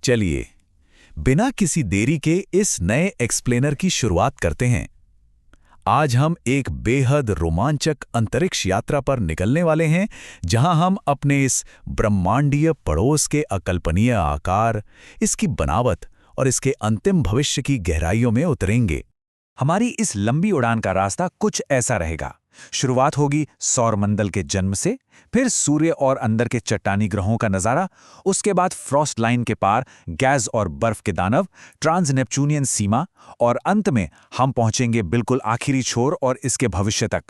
चलिए बिना किसी देरी के इस नए एक्सप्लेनर की शुरुआत करते हैं। आज हम एक बेहद रोमांचक अंतरिक्ष यात्रा पर निकलने वाले हैं, जहां हम अपने इस ब्रह्मांडीय पड़ोस के अकल्पनीय आकार, इसकी बनावट और इसके अंतिम भविष्य की गहराइयों में उतरेंगे। हमारी इस लंबी उड़ान का रास्ता कुछ ऐसा रहेगा। शुरुआत होगी सौरमंडल के जन्म से, फिर सूर्य और अंदर के चट्टानी ग्रहों का नजारा, उसके बाद फ्रॉस्ट लाइन के पार गैस और बर्फ के दानव, ट्रांस नेपच्यूनियन सीमा, और अंत में हम पहुंचेंगे बिल्कुल आखिरी छोर और इसके भविष्य तक।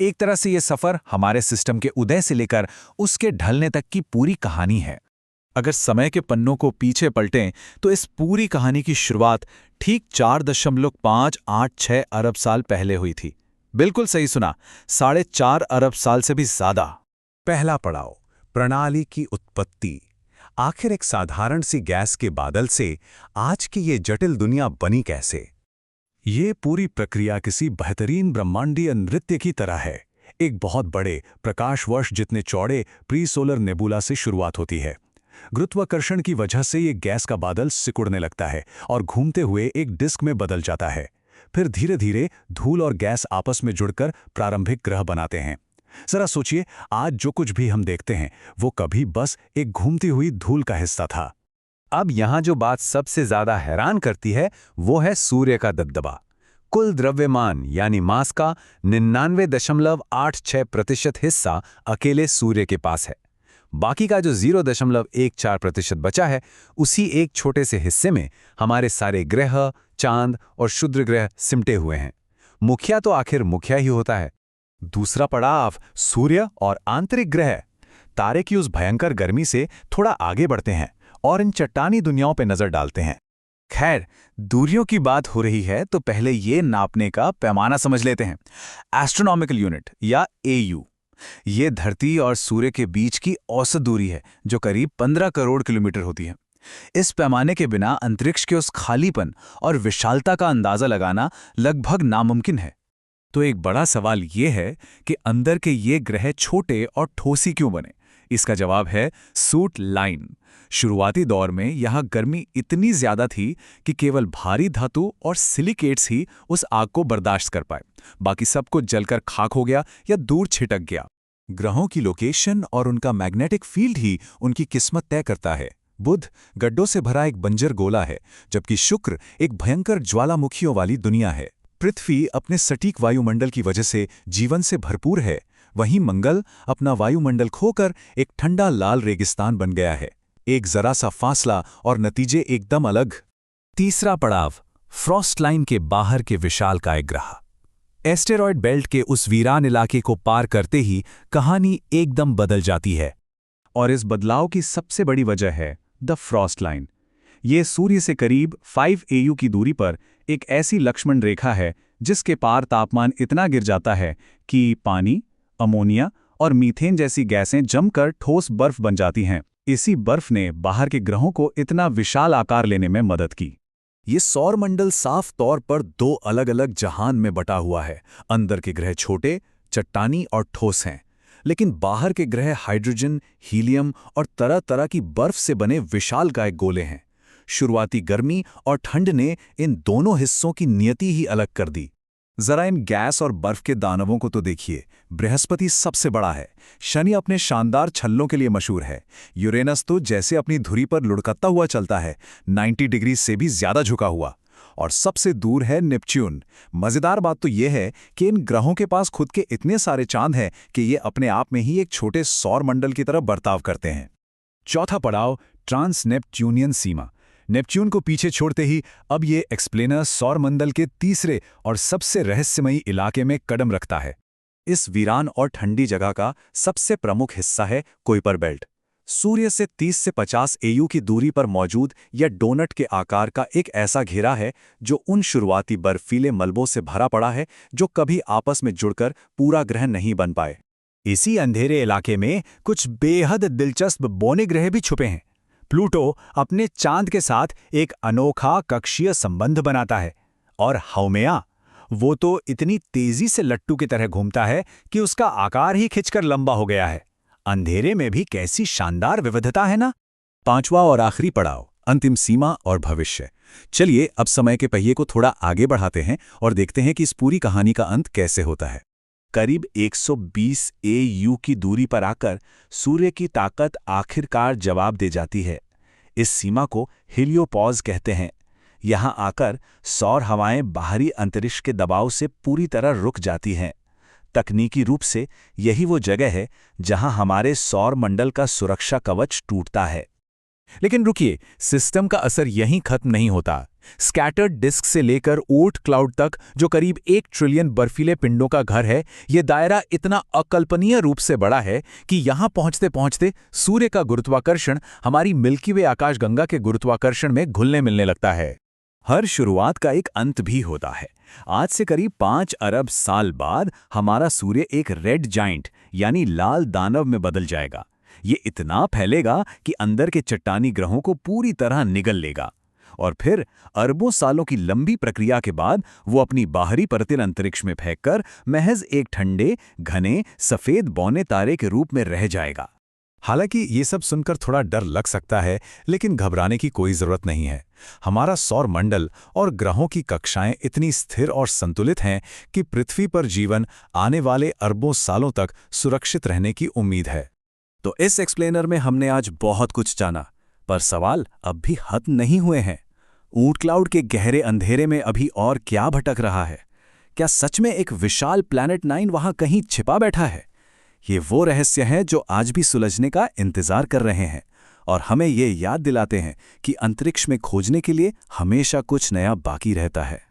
एक तरह से ये सफर हमारे सिस्टम के उदय से लेकर उसके ढलने तक की पूरी कहानी है। अगर समय के पन्नों को पीछे पलटें तो इस पूरी कहानी की शुरुआत ठीक 4.586 अरब साल पहले हुई थी। बिल्कुल सही सुना, 4.5 अरब साल से भी ज्यादा। पहला पड़ाव, प्रणाली की उत्पत्ति। आखिर एक साधारण सी गैस के बादल से आज की ये जटिल दुनिया बनी कैसे? ये पूरी प्रक्रिया किसी बेहतरीन ब्रह्मांडीय नृत्य की तरह है। एक बहुत बड़े प्रकाश वर्ष जितने चौड़े प्री सोलर नेबुला से शुरुआत होती है। गुरुत्वाकर्षण की वजह से ये गैस का बादल सिकुड़ने लगता है और घूमते हुए एक डिस्क में बदल जाता है। फिर धीरे धीरे धूल और गैस आपस में जुड़कर प्रारंभिक ग्रह बनाते हैं। जरा सोचिए, आज जो कुछ भी हम देखते हैं वो कभी बस एक घूमती हुई धूल का हिस्सा था। अब यहाँ जो बात सबसे ज्यादा हैरान करती है वो है सूर्य का दबदबा। कुल द्रव्यमान यानी मास का 99.86% हिस्सा अकेले सूर्य के पास है। बाकी का जो 0.14% बचा है, उसी एक छोटे से हिस्से में हमारे सारे ग्रह, चांद और क्षुद्र ग्रह सिमटे हुए हैं। मुखिया तो आखिर मुखिया ही होता है। दूसरा पड़ाव, सूर्य और आंतरिक ग्रह। तारे की उस भयंकर गर्मी से थोड़ा आगे बढ़ते हैं और इन चट्टानी दुनियाओं पर नजर डालते हैं। खैर, दूरियों की बात हो रही है तो पहले ये नापने का पैमाना समझ लेते हैं। एस्ट्रोनॉमिकल यूनिट या AU। ये धरती और सूर्य के बीच की औसत दूरी है, जो करीब 15 करोड़ किलोमीटर होती है। इस पैमाने के बिना अंतरिक्ष के उस खालीपन और विशालता का अंदाजा लगाना लगभग नामुमकिन है। तो एक बड़ा सवाल ये है कि अंदर के ये ग्रह छोटे और ठोसी क्यों बने? इसका जवाब है सूट लाइन। शुरुआती दौर में यहाँ गर्मी इतनी ज्यादा थी कि केवल भारी धातु और सिलिकेट्स ही उस आग को बर्दाश्त कर पाए। बाकी सब कुछ जलकर खाक हो गया या दूर छिटक गया। ग्रहों की लोकेशन और उनका मैग्नेटिक फील्ड ही उनकी किस्मत तय करता है। बुध गड्ढों से भरा एक बंजर गोला है, जबकि शुक्र एक भयंकर ज्वालामुखियों वाली दुनिया है। पृथ्वी अपने सटीक वायुमंडल की वजह से जीवन से भरपूर है। वहीं मंगल अपना वायुमंडल खोकर एक ठंडा लाल रेगिस्तान बन गया है। एक जरा सा फासला और नतीजे एकदम अलग। तीसरा पड़ाव, फ्रॉस्ट लाइन के बाहर के विशालकाय ग्रह। एस्टेरॉयड बेल्ट के उस वीरान इलाके को पार करते ही कहानी एकदम बदल जाती है। और इस बदलाव की सबसे बड़ी वजह है द फ्रॉस्ट लाइन। ये सूर्य से करीब 5 AU की दूरी पर एक ऐसी लक्ष्मण रेखा है जिसके पार तापमान इतना गिर जाता है कि पानी, अमोनिया और मीथेन जैसी गैसें जमकर ठोस बर्फ बन जाती हैं। इसी बर्फ ने बाहर के ग्रहों को इतना विशाल आकार लेने में मदद की। ये सौरमंडल साफ तौर पर 2 अलग-अलग जहान में बटा हुआ है। अंदर के ग्रह छोटे, चट्टानी और ठोस हैं, लेकिन बाहर के ग्रह हाइड्रोजन, हीलियम और तरह तरह की बर्फ से बने विशालकाय गोले हैं। शुरुआती गर्मी और ठंड ने इन दोनों हिस्सों की नियति ही अलग कर दी। जरा इन गैस और बर्फ के दानवों को तो देखिए। बृहस्पति सबसे बड़ा है। शनि अपने शानदार छल्लों के लिए मशहूर है। यूरेनस तो जैसे अपनी धुरी पर लुढ़कता हुआ चलता है, 90 डिग्री से भी ज्यादा झुका हुआ। और सबसे दूर है नेपच्यून। मजेदार बात तो यह है कि इन ग्रहों के पास खुद के इतने सारे चांद हैं कि ये अपने आप में ही एक छोटे सौर मंडल की तरह बर्ताव करते हैं। चौथा पड़ाव, ट्रांस नेपच्यूनियन सीमा। नेपच्यून को पीछे छोड़ते ही अब ये एक्सप्लेनर सौरमंडल के तीसरे और सबसे रहस्यमयी इलाके में कदम रखता है। इस वीरान और ठंडी जगह का सबसे प्रमुख हिस्सा है कुइपर बेल्ट। सूर्य से 30 से 50 AU की दूरी पर मौजूद यह डोनट के आकार का एक ऐसा घेरा है जो उन शुरुआती बर्फीले मलबों से भरा पड़ा है जो कभी आपस में जुड़कर पूरा ग्रह नहीं बन पाए। इसी अंधेरे इलाके में कुछ बेहद दिलचस्प बौने ग्रह भी छुपे हैं। प्लूटो अपने चांद के साथ एक अनोखा कक्षीय संबंध बनाता है, और हाउमेआ, वो तो इतनी तेजी से लट्टू की तरह घूमता है कि उसका आकार ही खिंचकर लंबा हो गया है। अंधेरे में भी कैसी शानदार विविधता है ना। पांचवा और आखिरी पड़ाव, अंतिम सीमा और भविष्य। चलिए अब समय के पहिए को थोड़ा आगे बढ़ाते हैं और देखते हैं कि इस पूरी कहानी का अंत कैसे होता है। करीब 120 AU की दूरी पर आकर सूर्य की ताकत आखिरकार जवाब दे जाती है। इस सीमा को हीलियोपॉज कहते हैं। यहाँ आकर सौर हवाएं बाहरी अंतरिक्ष के दबाव से पूरी तरह रुक जाती हैं। तकनीकी रूप से यही वो जगह है जहां हमारे सौर मंडल का सुरक्षा कवच टूटता है। लेकिन रुकिए, सिस्टम का असर यहीं खत्म नहीं होता। स्कैटर्ड डिस्क से लेकर ओर्ट क्लाउड तक, जो करीब 1 ट्रिलियन बर्फीले पिंडों का घर है, ये दायरा इतना अकल्पनीय रूप से बड़ा है कि यहां पहुंचते पहुंचते सूर्य का गुरुत्वाकर्षण हमारी मिल्की वे आकाशगंगा के गुरुत्वाकर्षण में घुलने मिलने लगता है। हर शुरुआत का एक अंत भी होता है। आज से करीब 5 अरब साल बाद हमारा सूर्य एक रेड जाइंट यानी लाल दानव में बदल जाएगा। ये इतना फैलेगा कि अंदर के चट्टानी ग्रहों को पूरी तरह निगल लेगा और फिर अरबों सालों की लंबी प्रक्रिया के बाद वो अपनी बाहरी परतिल अंतरिक्ष में फेंककर महज एक ठंडे, घने, सफेद बौने तारे के रूप में रह जाएगा। हालांकि ये सब सुनकर थोड़ा डर लग सकता है, लेकिन घबराने की कोई जरूरत नहीं है। हमारा सौर मंडल और ग्रहों की कक्षाएं इतनी स्थिर और संतुलित हैं कि पृथ्वी पर जीवन आने वाले अरबों सालों तक सुरक्षित रहने की उम्मीद है। तो इस एक्सप्लेनर में हमने आज बहुत कुछ जाना, पर सवाल अब भी खत्म नहीं हुए हैं। ऊंट क्लाउड के गहरे अंधेरे में अभी और क्या भटक रहा है? क्या सच में एक विशाल प्लैनेट 9 वहां कहीं छिपा बैठा है? ये वो रहस्य हैं जो आज भी सुलझने का इंतजार कर रहे हैं और हमें ये याद दिलाते हैं कि अंतरिक्ष में खोजने के लिए हमेशा कुछ नया बाकी रहता है।